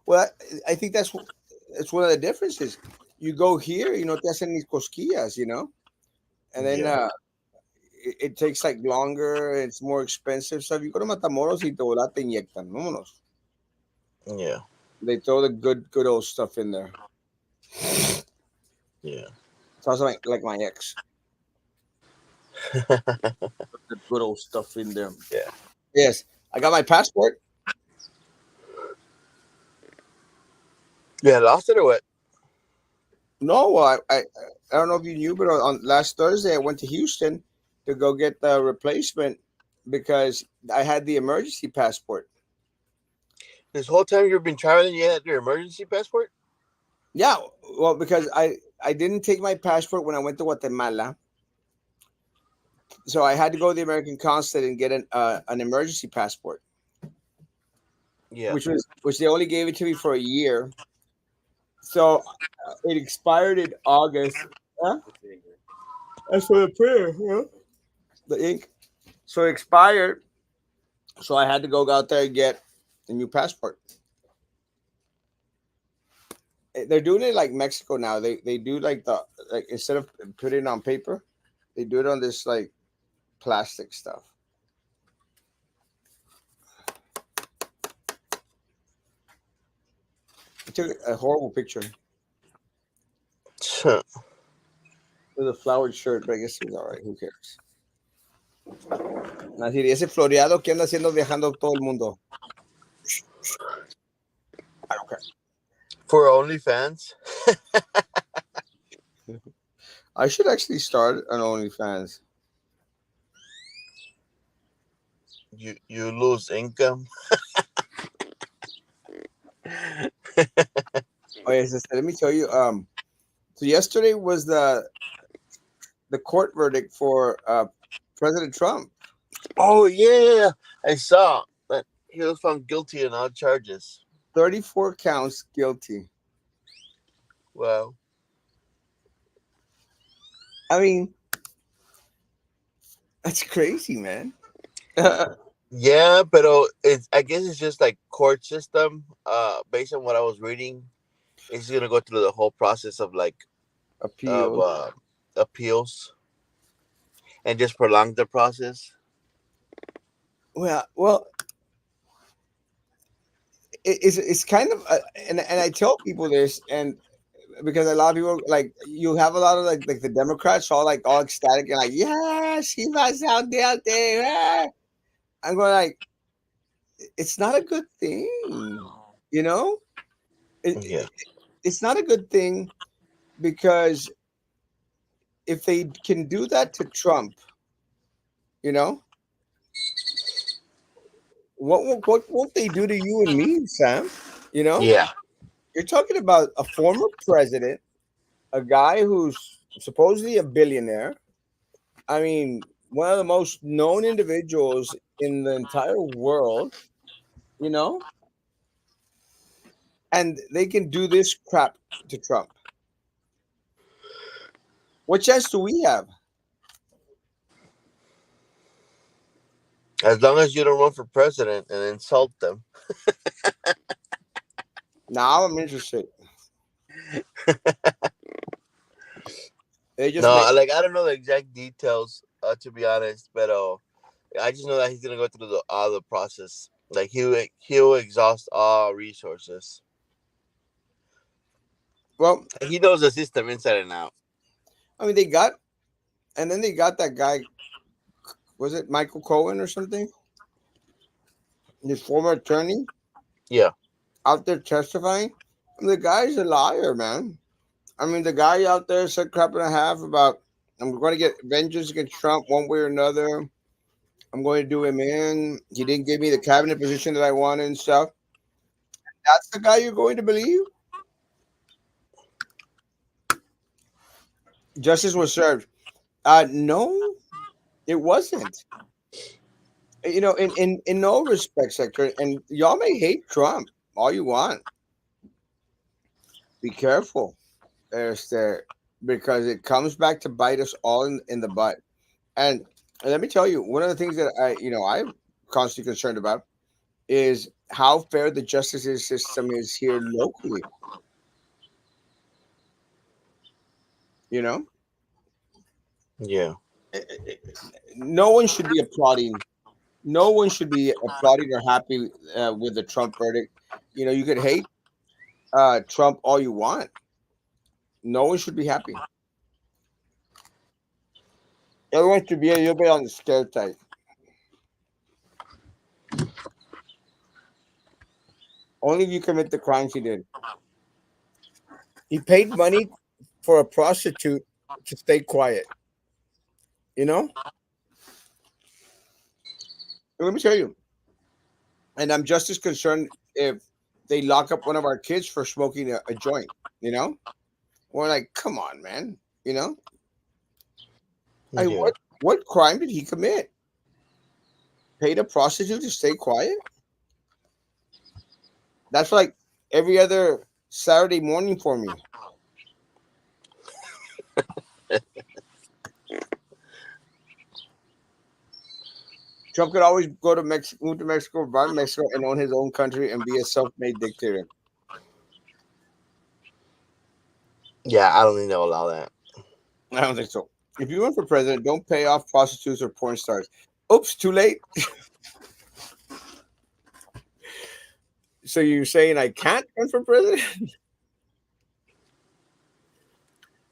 Well, I think that's one of the differences. You go here, te hacen mis cosquillas, and then Yeah. it takes like longer. It's more expensive. So if you go to Matamoros y te inyectan, vámonos. Yeah. They throw the good old stuff in there. Yeah. Sounds like my ex, the good old stuff in there. Yeah. Yes, I got my passport. Yeah. Lost it or what? No, I don't know if you knew, but on last Thursday I went to Houston to go get the replacement because I had the emergency passport. This whole time you've been traveling, you had your emergency passport? Yeah, well, because I didn't take my passport when I went to Guatemala, so I had to go to the American consulate and get an emergency passport, Yeah. which they only gave it to me for a year. So it expired in August. Huh? That's for the prayer, huh? The ink. So it expired. So I had to go out there and get a new passport. They're doing it like Mexico now. They do like instead of putting it on paper, they do it on this like plastic stuff. I took a horrible picture with a flowered shirt, but I guess it was all right. Who cares? Así, ese floreado que anda haciendo viajando todo el mundo. I don't care. For OnlyFans, I should actually start an OnlyFans. you lose income. Oh yes, let me tell you. So yesterday was the court verdict for President Trump. Oh yeah, I saw that he was found guilty on all charges. 34 counts guilty. Well, I mean, that's crazy, man. yeah, but it's I guess it's just like court system. Based on what I was reading, it's gonna go through the whole process of like of Appeals. appeals and just prolong the process. Well, it's kind of and I tell people this and because a lot of people like you have a lot of like the Democrats all ecstatic and like yeah she was out there. Ah." I'm going like it's not a good thing, you know. Yeah, It's not a good thing because if they can do that to Trump, you know, what won't they do to you and me, Sam? You know, yeah, you're talking about a former president, a guy who's supposedly a billionaire. I mean, one of the most known individuals in the entire world, you know, and they can do this crap to Trump. What chance do we have? as long as you don't run for president and insult them. Now I'm interested. They just make No, like I don't know the exact details, to be honest, but I just know that he's gonna go through the all the process. Like he'll exhaust all resources. well. He knows the system inside and out. I mean, they got and then they got that guy. Was it Michael Cohen or something? His former attorney Yeah, out there testifying. I mean, the guy's a liar, man. I mean, the guy out there said crap and a half about I'm going to get vengeance against Trump one way or another. I'm going to do him in. He didn't give me the cabinet position that I wanted and stuff. That's the guy you're going to believe? Justice was served. No, it wasn't. You know, in no respect, sector. And y'all may hate Trump all you want. Be careful, there, because it comes back to bite us all in the butt. And let me tell you, one of the things that I'm constantly concerned about is how fair the justice system is here locally. You know, Yeah. Eh, eh, no one should be applauding. No one should be applauding or happy with the Trump verdict. You know, you could hate Trump all you want. No one should be happy. Everyone should be a little bit on the scared side. Only if you commit the crimes he did. He paid money for a prostitute to stay quiet. You know, let me tell you. And I'm just as concerned if they lock up one of our kids for smoking a joint. You know, we're like, come on, man. You know, Yeah. what crime did he commit? Paid a prostitute to stay quiet? That's like every other Saturday morning for me. Trump could always go to Mexico, move to Mexico, run Mexico, and own his own country and be a self-made dictator. Yeah, I don't think they'll allow that. I don't think so. If you run for president, don't pay off prostitutes or porn stars. Oops, too late. So you're saying I can't run for president?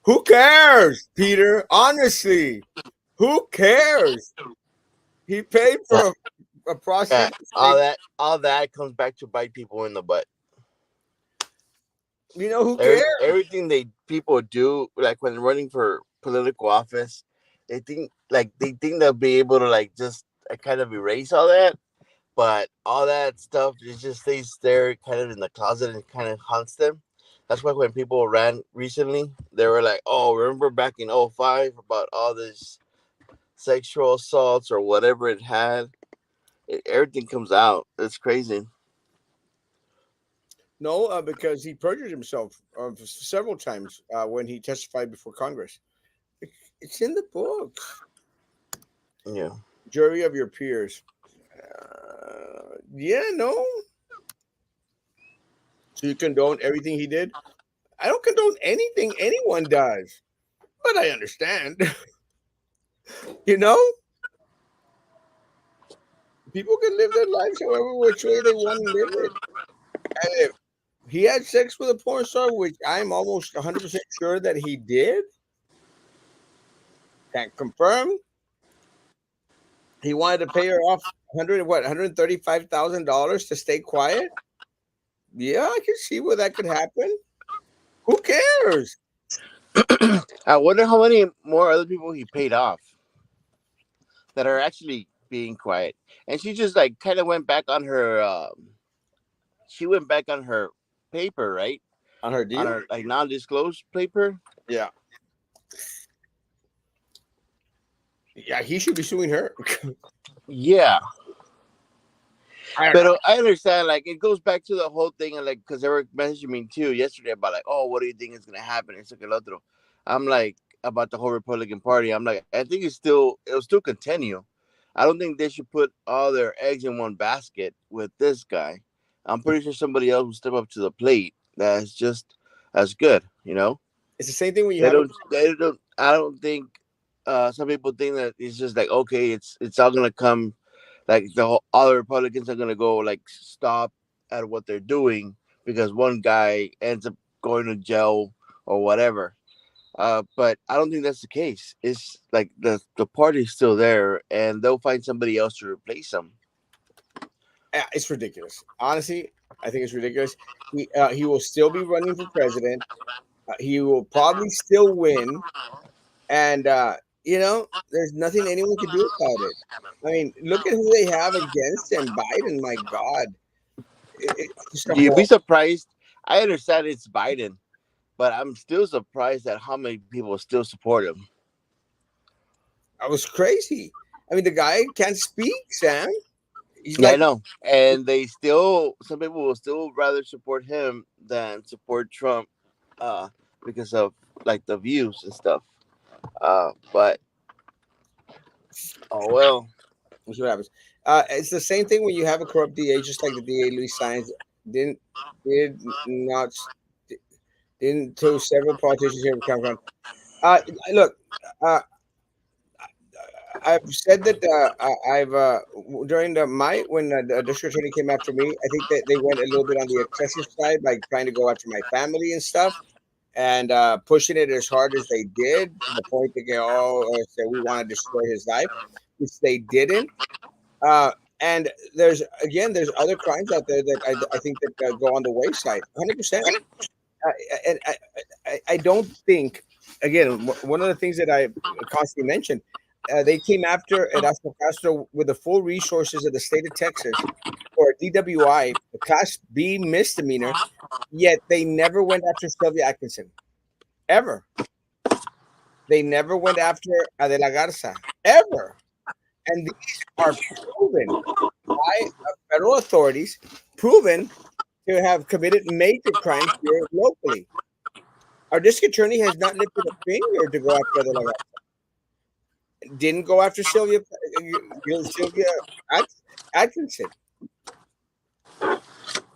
Who cares, Peter? Honestly, who cares? He paid Yeah, for a yeah. prostitute to All stay. that comes back to bite people in the butt. You know who cares? Everything they people do, like when running for political office, they think they'll be able to like just kind of erase all that, but all that stuff it just stays there, kind of in the closet, and kind of haunts them. That's why when people ran recently, they were like, "Oh, remember back in '05 about all this sexual assaults or whatever it had." Everything comes out. It's crazy. No, because he perjured himself several times when he testified before Congress. It's in the books. Yeah. Jury of your peers. Yeah, no. So you condone everything he did? I don't condone anything anyone does, but I understand. You know, people can live their lives however which way they want to live it. And if he had sex with a porn star, which I'm almost 100% sure that he did, can't confirm. He wanted to pay her off 135,000 to stay quiet. Yeah, I can see where that could happen. Who cares? I wonder how many more other people he paid off that are actually being quiet. And she just like kind of went back on her. She went back on her paper, right? On her On deal? her like non-disclosed paper. Yeah. Yeah, he should be suing her. Yeah, I don't know. but I understand. Like it goes back to the whole thing, and like because they were messaging me too yesterday about like, oh, what do you think is gonna happen? It's like el otro. I'm like about the whole Republican Party. I'm like, I think it'll still continue. I don't think they should put all their eggs in one basket with this guy. I'm pretty sure somebody else will step up to the plate that's just as good. You know, It's the same thing when you they have a don't. They don't. I don't think. Some people think that it's just like okay, it's all gonna come like all the Republicans are gonna go like stop at what they're doing because one guy ends up going to jail or whatever. But I don't think that's the case. It's like the party's still there, and they'll find somebody else to replace them. it's ridiculous. Honestly, I think it's ridiculous. He will still be running for president. He will probably still win, and there's nothing anyone can do about it. I mean, look at who they have against him. Biden, my God, it's just a You'd be whole. surprised. I understand it's Biden, but I'm still surprised at how many people still support him. I was crazy. I mean, the guy can't speak, Sam. He's Yeah, I like, know. And they still, some people will still rather support him than support Trump, uh, because of like the views and stuff. But oh well. we'll see what happens. It's the same thing when you have a corrupt DA, just like the DA Luis Science didn't did not didn't to several politicians here in California. Look, uh, I've said that I've during the my when the district attorney came after me, I think that they went a little bit on the excessive side, like trying to go after my family and stuff, and pushing it as hard as they did to the point to get say we want to destroy his life, which they didn't. Uh, and there's other crimes out there that I think that go on the wayside, 100%. And I don't think, again, one of the things that I constantly mention, they came after Erasmo Castro with the full resources of the state of Texas for a DWI, a Class B misdemeanor, yet they never went after Sylvia Atkinson, ever. They never went after Adela Garza, ever. And these are proven by federal authorities, proven to have committed major crimes here locally. Our district attorney has not lifted a finger to go after Adela Garza. Didn't go after Sylvia Atkinson.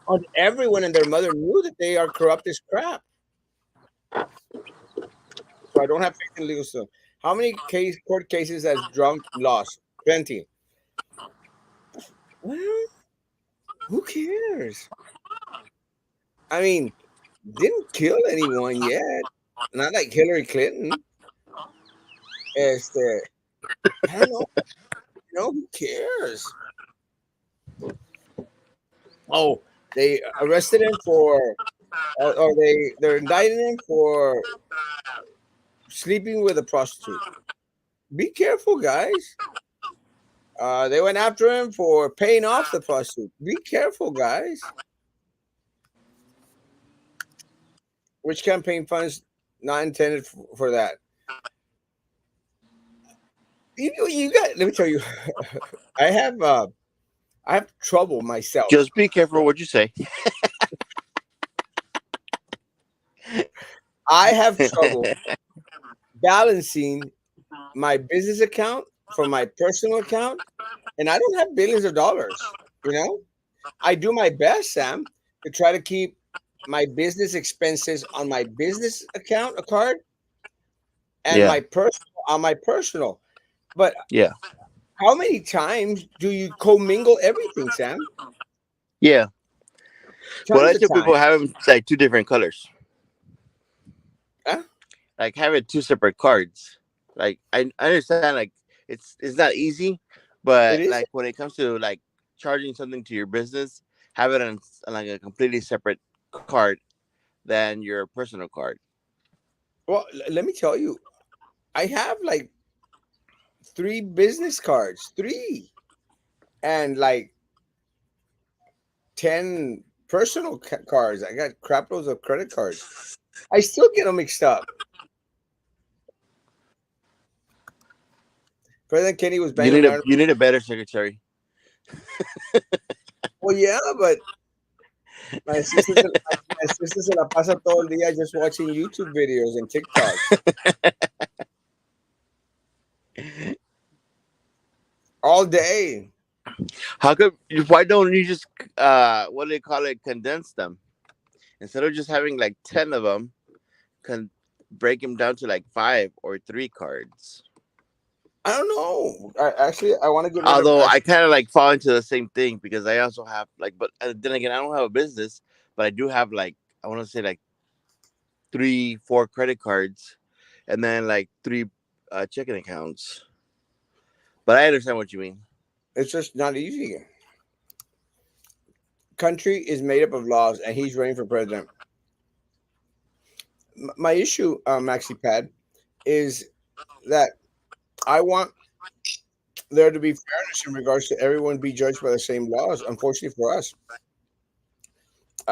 And everyone and their mother knew that they are corrupt as crap. So I don't have faith in legal system. How many court cases has Trump lost? Plenty. Well, who cares? I mean, didn't kill anyone yet. Not like Hillary Clinton. Este, I don't know. Who cares? Oh, they arrested him for, or they're indicting him for sleeping with a prostitute. Be careful, guys. They went after him for paying off the prostitute. Be careful, guys. Which campaign funds not intended for that? You got. Let me tell you, I have trouble myself. Just be careful what you say. I have trouble balancing my business account from my personal account, and I don't have billions of dollars. I do my best, Sam, to try to keep my business expenses on my business account, a card, and Yeah. my personal on my personal. But Yeah. how many times do you commingle everything, Sam? Yeah. Well, I Tons of tell people time. have them like two different colors. Huh? Like having two separate cards. Like I understand like it's not easy, but It is. like when it comes to like charging something to your business, have it on like a completely separate card than your personal card. Well, let me tell you, I have like 3 business cards, and like 10 personal cards. I got crap loads of credit cards. I still get them mixed up. President Kennedy was banging around. You need a better secretary. Well, yeah, but my sister se la pasa todo el día just watching YouTube videos and TikToks all day. How could why don't you just what do they call it, condense them instead of just having like 10 of them, can break them down to like 5 or 3 cards. I don't know. I want to get rid of. Although I Actually, kind of like fall into the same thing because I also have like, but then again, I don't have a business, but I do have like, I want to say like 3, 4 credit cards, and then like 3 checking accounts. But I understand what you mean. it's just not easy. Country is made up of laws, and he's running for president. My issue, Maxi Pad, is that I want there to be fairness in regards to everyone be judged by the same laws. Unfortunately for us,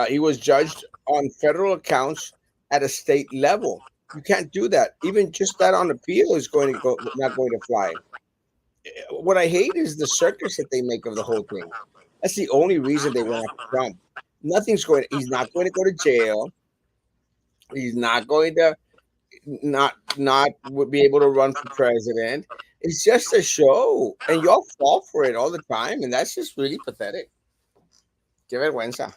he was judged on federal accounts at a state level. You can't do that. Even just that on appeal is going to go not going to fly. What I hate is the circus that they make of the whole thing. That's the only reason they went after Trump. Nothing's going. He's not going to go to jail. He's not going to not be able to run for president. It's just a show, and y'all fall for it all the time, and that's just really pathetic. Qué vergüenza.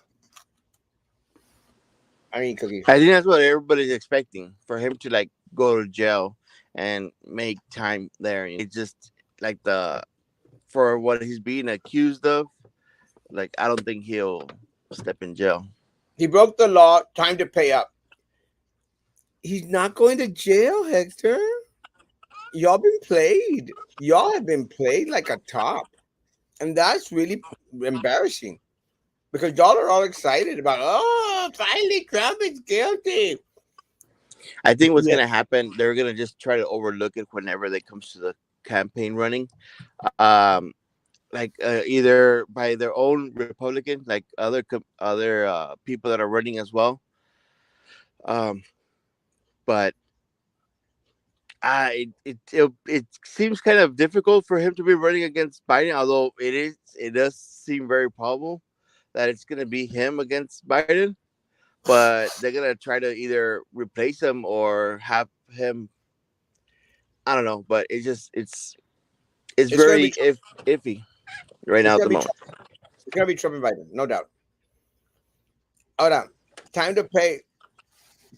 I mean, Cookie. I think that's what everybody's expecting for him to like go to jail and make time there. It's just like the for what he's being accused of. Like I don't think he'll step in jail. He broke the law. Time to pay up. He's not going to jail, Hector. Y'all been played. Y'all have been played like a top, and that's really embarrassing because y'all are all excited about. Oh, finally, Trump is guilty. I think what's Yeah, gonna happen, they're gonna just try to overlook it whenever they comes to the campaign running. Um, like either by their own Republican, like other people that are running as well. Um, but it seems kind of difficult for him to be running against Biden, although it does seem very probable that it's gonna be him against Biden. But they're gonna try to either replace him or have him. I don't know, but it's it's gonna be very Trump. iffy right It's now at gonna the be moment. Trump. It's gonna be Trump and Biden, no doubt. Hold on. Time to pay.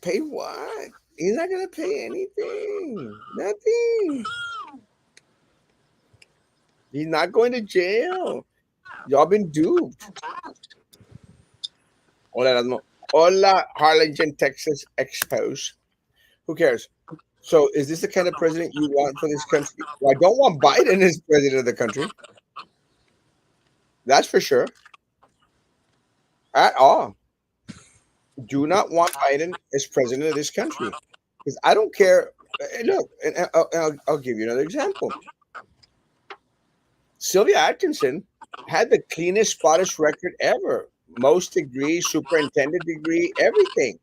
Pay what? He's not gonna pay anything. Nothing. He's not going to jail. Y'all been duped. Hola, Erasmo. Hola, Harlingen, Texas expose. Who cares? So, is this the kind of president you want for this country? Well, I don't want Biden as president of the country. That's for sure. At all. Do not want Biden as president of this country because I don't care. Look, and I'll give you another example. Sylvia Atkinson had the cleanest Scottish record ever. Most degrees, superintendent degree, everything.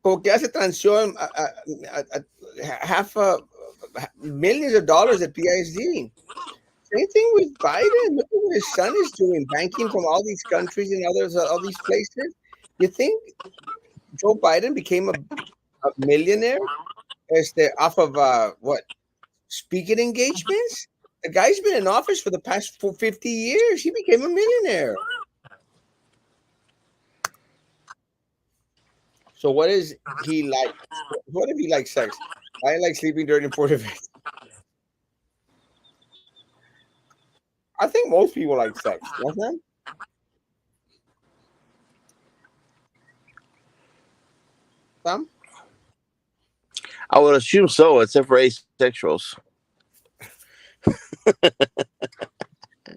Como que hace transición half a millions of dollars at PhD. Same thing with Biden. Look at what his son is doing, banking from all these countries and others, all these places. You think Joe Biden became a millionaire off of what speaking engagements? The guy's been in office for the past 50 years. He became a millionaire. So what is he like? What if he likes sex? I like sleeping during important events. I think most people like sex. You know what I'm saying? I would assume so, except for asexuals.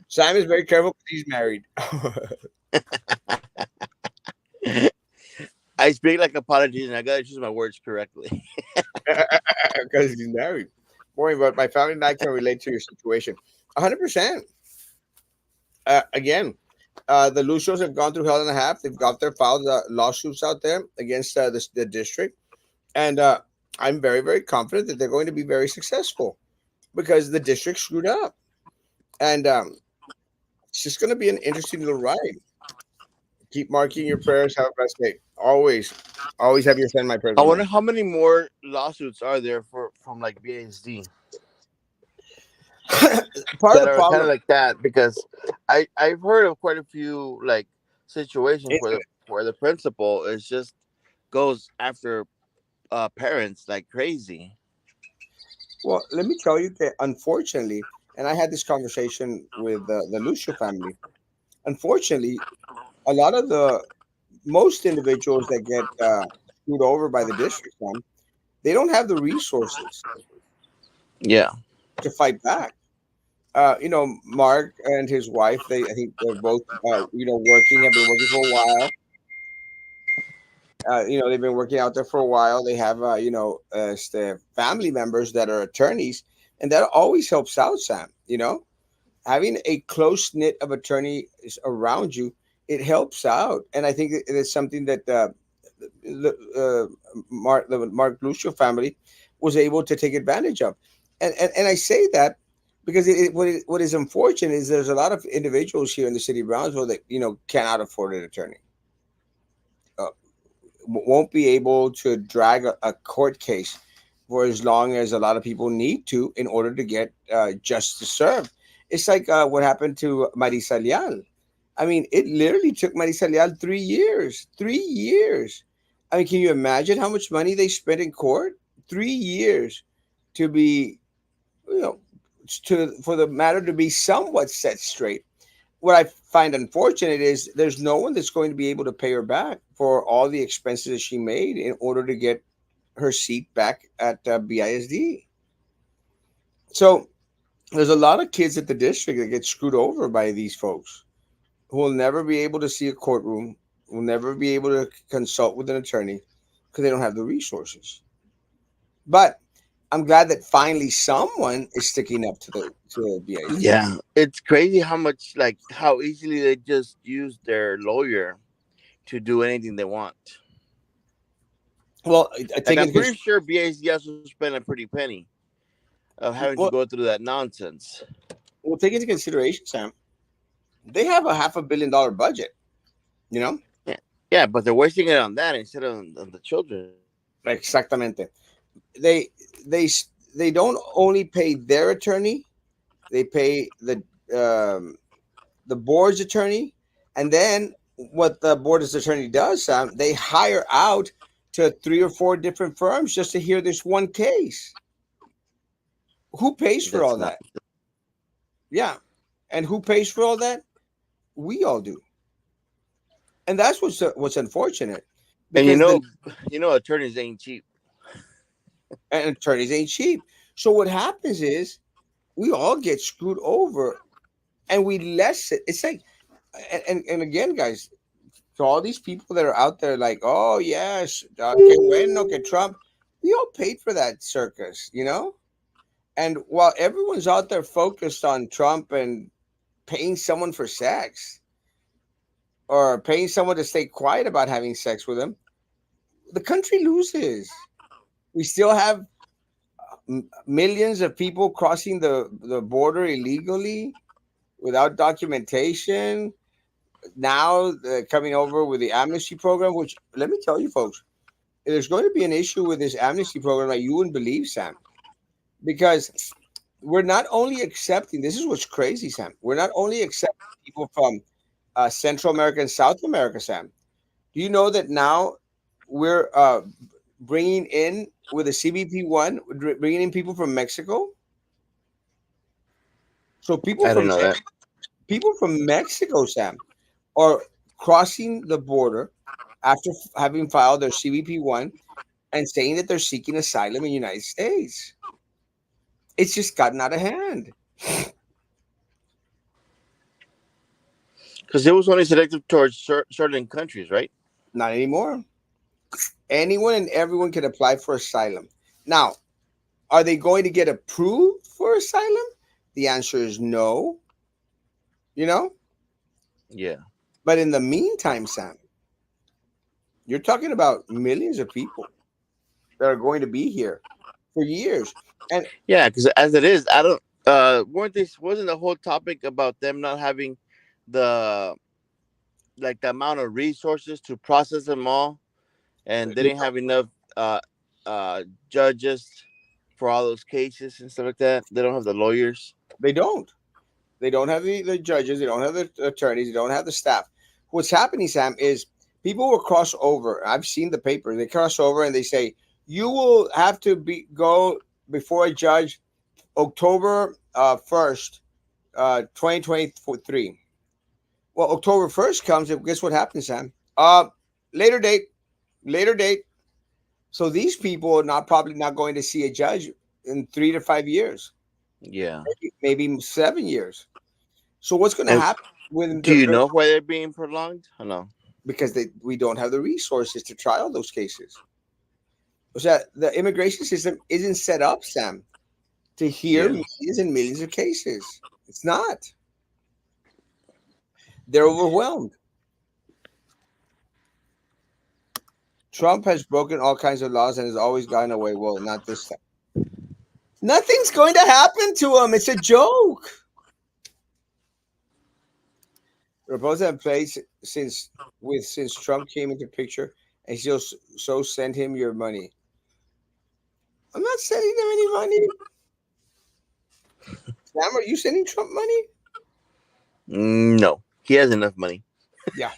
Sam is very careful because he's married. I speak like a politician. I gotta choose my words correctly. Because he's married. Boy, but my family and I can relate to your situation. 100%. Again, the Lucios have gone through hell and a half. They've got their filed lawsuits out there against the district. And I'm very, very confident that they're going to be very successful because the district screwed up. And it's just going to be an interesting little ride. Keep marking your prayers. Have a blessed day. Always, always have your friend, my prayers, I my wonder man. how many more lawsuits are there for from like BSD Part of that the are kind of problem, like that because I've heard of quite a few like situations where the principal is just goes after parents like crazy. well, let me tell you that unfortunately, and I had this conversation with the Lucio family. Unfortunately, a lot of the most individuals that get screwed over by the district fund, they don't have the resources Yeah. to fight back. Mark and his wife, I think they're both, working, have been working for a while. They've been working out there for a while. They have, family members that are attorneys, and that always helps out, Sam. Having a close knit of attorneys around you, it helps out. And I think it is something that the Mark Lucio family was able to take advantage of. And I say that because what is unfortunate is there's a lot of individuals here in the city of Brownsville that cannot afford an attorney, won't be able to drag a court case for as long as a lot of people need to in order to get justice served. It's like what happened to Marisa Leal. I mean, it literally took Marisa Leal 3 years. 3 years. I mean, can you imagine how much money they spent in court? 3 years to be, you know, to for the matter to be somewhat set straight. What I find unfortunate is there's no one that's going to be able to pay her back for all the expenses that she made in order to get her seat back at BISD. So there's a lot of kids at the district that get screwed over by these folks who will never be able to see a courtroom, will never be able to consult with an attorney because they don't have the resources. But I'm glad that finally someone is sticking up to BISD. Yeah, it's crazy how much, like, how easily they just use their lawyer to do anything they want. Well, I Like, take I'm into pretty sure BAC also spent a pretty penny of having to well, go through that nonsense. take into consideration, Sam. They have a $500 million budget. You know, Yeah, yeah, but they're wasting it on that instead of on the children. exactamente. They they they don't only pay their attorney; they pay um, the board's attorney, and then what the board's attorney does, Sam, they hire out to three or four different firms just to hear this one case. Who pays for That's all not. that? Yeah, and who pays for all that? We all do, and that's what's unfortunate And because the attorneys ain't cheap. and attorneys ain't cheap. So what happens is we all get screwed over, and we lessen. It's like, and again, guys, to all these people that are out there, like, oh yes, que bueno que Trump, we all paid for that circus, you know. And while everyone's out there focused on Trump and paying someone for sex or paying someone to stay quiet about having sex with them, the country loses. We still have millions of people crossing the border illegally without documentation. Now coming over with the amnesty program, which let me tell you, folks, there's going to be an issue with this amnesty program like you wouldn't believe, Sam, because we're not only accepting. This is what's crazy, Sam. We're not only accepting people from Central America and South America, Sam. Do you know that now we're bringing in with the CBP 1, bringing in people from Mexico? So I didn't know that. People from Mexico, Sam, are crossing the border after having filed their CBP 1 and saying that they're seeking asylum in the United States. It's just gotten out of hand. Because it was only selective towards certain countries, right? Not anymore. Anyone and everyone can apply for asylum. Now, are they going to get approved for asylum? The answer is no, you know? Yeah. But in the meantime, Sam, you're talking about millions of people that are going to be here for years. And Yeah, because as it is, I don't. Wasn't the whole topic about them not having the the amount of resources to process them all, and they they didn't have enough uh judges for all those cases and stuff like that. They don't have the lawyers. they don't. They don't have the judges. They don't have the attorneys. They don't have the staff. What's happening, Sam, is people will cross over. I've seen the paper. They cross over and they say you will have to go before a judge October 1st, 2023. Well, October 1st comes, and guess what happens, Sam? Later date, later date. So these people are not probably not going to see a judge in 3 to 5 years, Yeah. maybe 7 years. So what's going to And happen when do you know why they're being prolonged? I know. because we don't have the resources to try all those cases. So the immigration system isn't set up, Sam, to hear Yeah. millions and millions of cases. It's not. They're overwhelmed. Trump has broken all kinds of laws and has always gotten away. Well, not this time. Nothing's going to happen to him. It's a joke. Republicans have played since Trump came into picture, and so send him your money. I'm not sending them any money. Sam, are you sending Trump money? No, he has enough money. Yeah.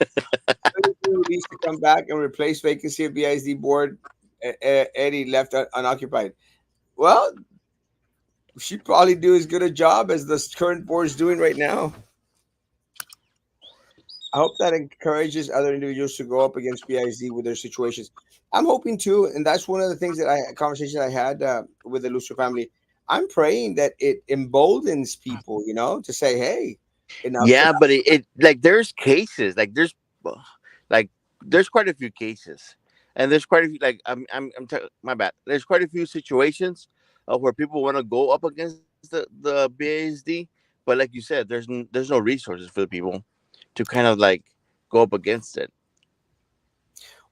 Needs to come back and replace vacancy of BISD board. Eddie left unoccupied. Well, she probably do as good a job as the current board is doing right now. I hope that encourages other individuals to go up against BISD with their situations. I'm hoping too, and that's one of the things that conversation I had with the Lucio family. I'm praying that it emboldens people, to say, "Hey, enough's Yeah, enough." but it like there's cases like there's quite a few cases, and there's quite a few my bad. There's quite a few situations where people want to go up against the BASD, but like you said, there's no resources for the people to kind of like go up against it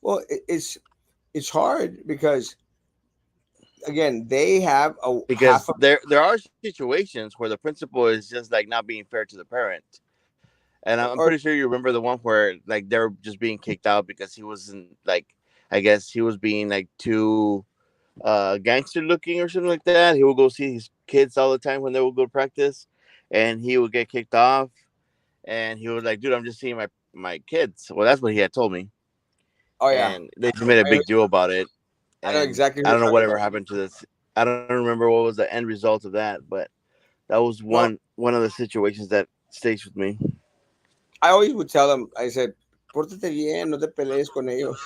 Well, it's hard because again, they have a half because a there are situations where the principal is just like not being fair to the parent. And I'm pretty or sure you remember the one where like they were just being kicked out because he wasn't like, I guess he was being like too gangster looking or something like that. He would go see his kids all the time when they would go to practice, and he would get kicked off. And he was like, "Dude, I'm just seeing my kids." Well, that's what he had told me, oh yeah, and they just made a I, big deal about it. I know And exactly who I you're don't know talking whatever about. happened to this. I don't remember what was the end result of that, but that was Well, one of the situations that stays with me. I always would tell them, I said, "Pórtate bien, no te pelees con ellos."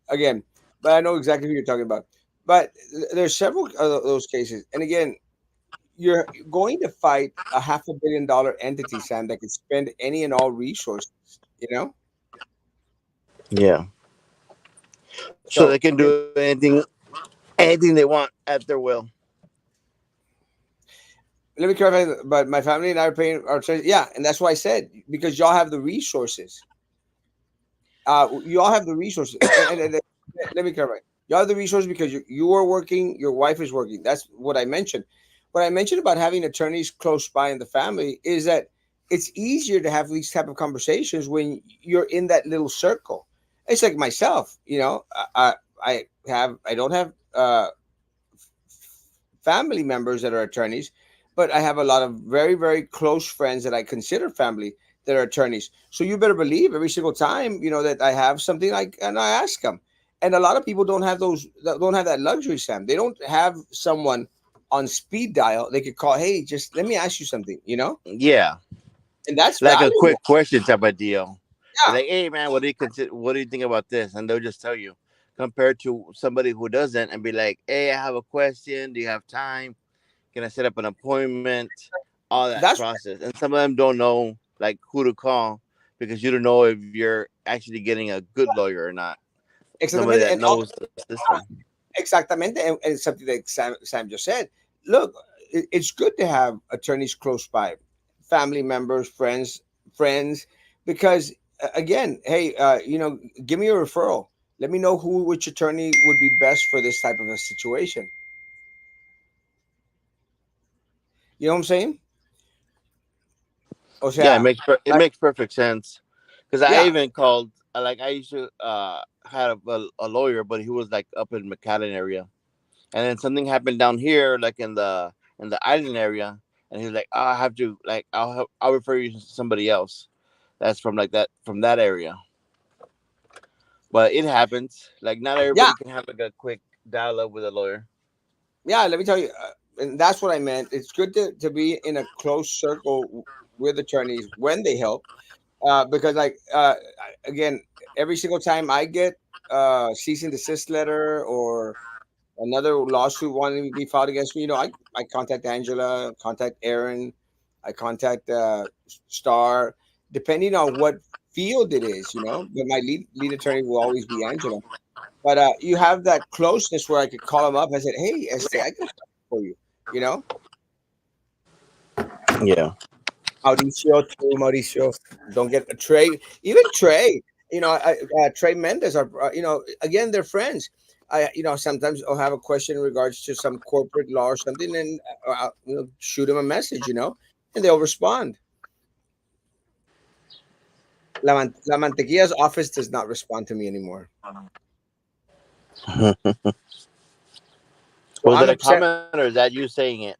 Again, but I know exactly who you're talking about. But there's several of those cases, and again, you're going to fight a $500 million entity, Sam, that could spend any and all resources. You know, Yeah. So so they can do anything they want at their will. let me clarify. But my family and I are paying our treasure. Yeah, and that's why I said because y'all have the resources. You all have the resources, and let me clarify. You all have the resources because you are working, your wife is working. That's what I mentioned. What I mentioned about having attorneys close by in the family is that it's easier to have these type of conversations when you're in that little circle. It's like myself, I don't have family members that are attorneys, but I have a lot of very, very close friends that I consider family that are attorneys. So you better believe every single time, that I have something like, and I ask them. And a lot of people don't have that luxury, Sam. They don't have someone on speed dial they could call. Hey, just let me ask you something, Yeah, and that's like a quick valuable. question type of deal. Be Yeah, like, "Hey, man, what do you consider? What do you think about this?" And they'll just tell you. Compared to somebody who doesn't, and be like, "Hey, I have a question. Do you have time? Can I set up an appointment?" All that that's process, and some of them don't know like who to call because you don't know if you're actually getting a good lawyer or not. Somebody exactamente, that knows the system. exactamente, and something that Sam just said. Look, it's good to have attorneys close by, family members, friends, because again, hey, give me a referral. Let me know which attorney would be best for this type of a situation. You know what I'm saying? O Yeah, sea, it like, makes perfect sense. Because I yeah, even called like I used to had a lawyer, but he was like up in McAllen area, and then something happened down here, like in the island area, and he was like, oh, I have to like I'll refer you to somebody else that's from like that from that area. But it happens. Like not yeah, everybody can have like a quick dialogue with a lawyer. yeah. Let me tell you, and that's what I meant. It's good to be in a close circle with attorneys when they help because again, every single time I get cease and desist letter or another lawsuit wanting to be filed against me, I contact Angela, contact Aaron, I contact Star, depending on what field it is, but my lead attorney will always be Angela. But you have that closeness where I could call him up and I said, hey, I got a question for you, you know Yeah. Mauricio, too, Mauricio. Don't get a Trey, even Trey. Trey Mendez are. Again, they're friends. Sometimes I'll have a question in regards to some corporate law or something, and shoot them a message, and they'll respond. La Mantequilla's office does not respond to me anymore. So Was I'm that a upset. comment or is that you saying it?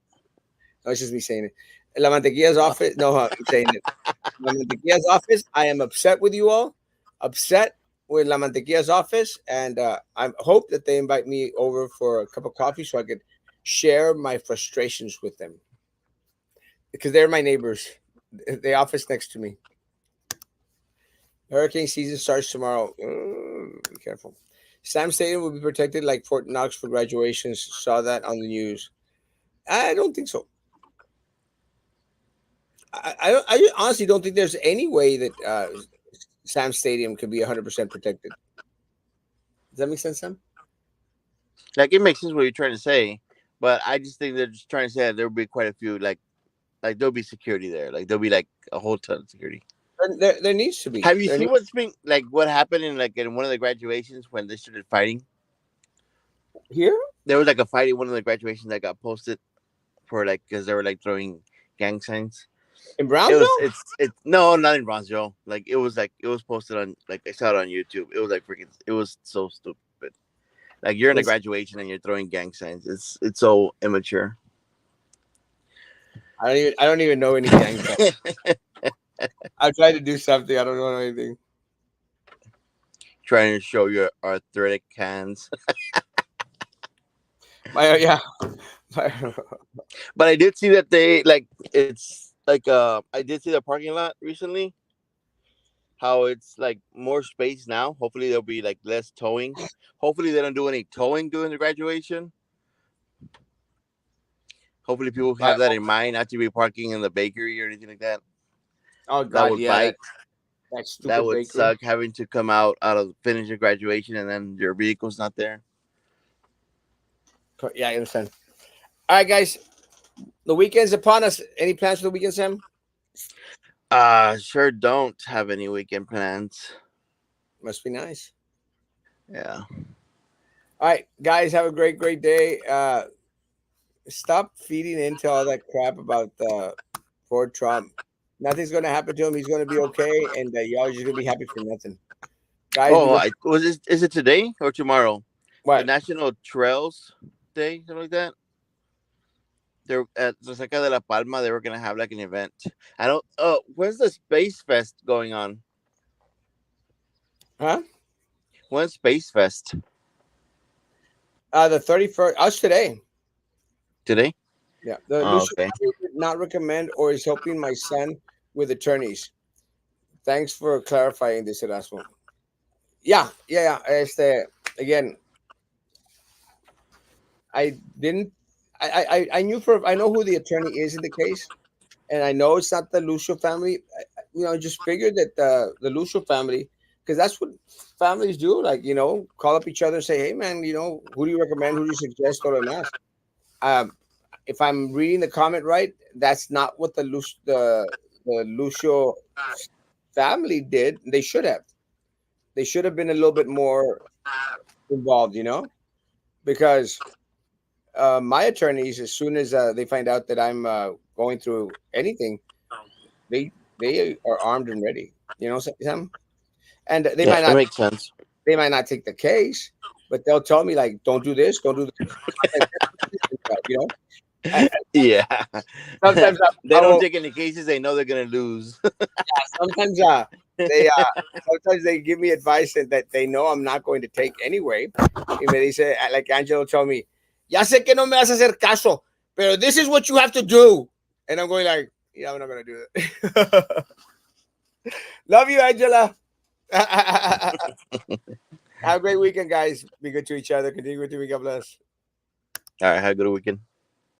No, it's just me saying it. La Mantequilla's office. No, I'm saying it. La Mantequilla's office. I am upset with you all. Upset with La Mantequilla's office, and I hope that they invite me over for a cup of coffee so I could share my frustrations with them because they're my neighbors. The office next to me. Hurricane season starts tomorrow. Be careful. Sam Stadium will be protected like Fort Knox for graduations. Saw that on the news. I don't think so. I honestly don't think there's any way that Sam Stadium could be 100% protected. Does that make sense, Sam? Like it makes sense what you're trying to say, but I just think they're just trying to say that there will be quite a few like there'll be security there. Like there'll be like a whole ton of security. There needs to be. Have you There seen needs, what's been like what happened in like in one of the graduations when they started fighting? here There was like a fight in one of the graduations that got posted for like because they were like throwing gang signs. in Brownsville? It's no, not in Bronzeville. Like it was posted on like I saw it on YouTube. It was like freaking it was so stupid. Like you're in a It's, graduation and you're throwing gang signs. It's so immature. I don't even know any gangs. I tried to do something. I don't know anything. Trying to show your arthritic hands. My yeah. My, But I did see that they like it's like I did see the parking lot recently. How it's like more space now. Hopefully there'll be like less towing. Hopefully they don't do any towing during the graduation. Hopefully people have that in mind, not to be parking in the bakery or anything like that. oh That God, would yeah, bite. that That stupid would bakery. suck having to come out of finish your graduation and then your vehicle's not there. Yeah, I understand. All right, guys, the weekend's upon us. Any plans for the weekend, Sam? Sure don't have any weekend plans. Must be nice. Yeah. All right, guys, have a great day. Stop feeding into all that crap about poor Trump. Nothing's going to happen to him. He's going to be okay, and y'all are just going to be happy for nothing. Guys, be Oh, good. I was this is it today or tomorrow? The What? National Trails Day, something like that. They're at Resaca de la Palma. They were gonna have like an event. I don't. Oh, where's the Space Fest going on? Huh? When's Space Fest The 31st. Us today. today? Yeah. The Oh, Lucian okay. family did not recommend or is helping my son with attorneys. Thanks for clarifying this, Erasmo. Yeah. Again, I didn't. I knew I know who the attorney is in the case, and I know it's not the Lucio family. Just figured that the Lucio family, because that's what families do. Like, call up each other and say, "Hey, man, who do you recommend? Who do you suggest?" Or demás. Um, if I'm reading the comment right, that's not what the Lucio family did. They should have. They should have been a little bit more involved. Because my attorneys, as soon as they find out that I'm going through anything, they are armed and ready. Sam, and Yeah, it makes sense. they might not take the case, but they'll tell me like, don't do this, don't do this. Like, and Yeah, sometimes they I don't will. take any cases. They know they're gonna lose. Sometimes they sometimes they give me advice that they know I'm not going to take anyway. Y me dice, like Angelo told me, ya sé que no me vas a hacer caso, pero this is what you have to do. And I'm going like, yeah, I'm not going to do it. Love you, Angela. Have a great weekend, guys. Be good to each other. Continue to be God bless. All right, have a good weekend.